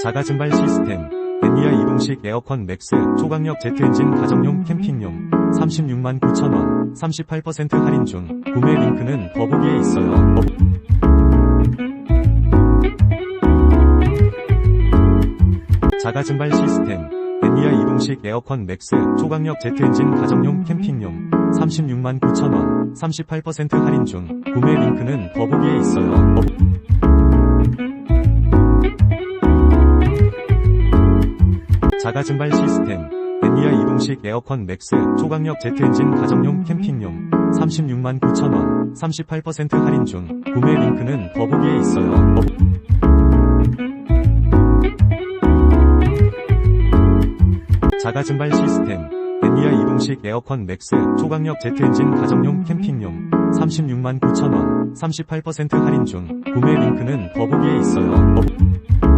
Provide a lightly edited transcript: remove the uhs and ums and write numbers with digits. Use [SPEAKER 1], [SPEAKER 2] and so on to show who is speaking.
[SPEAKER 1] 자가증발 시스템 애니아 이동식 에어컨 맥스 초강력 제트엔진 가정용 캠핑용 36만 9천원 38% 할인 중. 구매 링크는 더보기에 있어요. 자가증발 시스템 애니아 이동식 에어컨 맥스 초강력 제트엔진 가정용 캠핑용 36만 9천원 38% 할인 중. 구매 링크는 더보기에 있어요. 자가증발 시스템 애니아 이동식 에어컨 맥스 초강력 제트엔진 가정용 캠핑용 36만 9천원 38% 할인 중. 구매 링크는 더보기에 있어요. 자가증발 시스템 애니아 이동식 에어컨 맥스 초강력 제트엔진 가정용 캠핑용 36만 9천원 38% 할인 중. 구매 링크는 더보기에 있어요. 자가증발 시스템 애니아 이동식 에어컨 맥스 초강력 제트엔진 가정용 캠핑용 36만 9천원 38% 할인 중. 구매 링크는 더보기에 있어요. 자가증발 시스템 애니아 이동식 에어컨 맥스 초강력 제트엔진 가정용 캠핑용 36만 9천원 38% 할인 중. 구매 링크는 더보기에 있어요.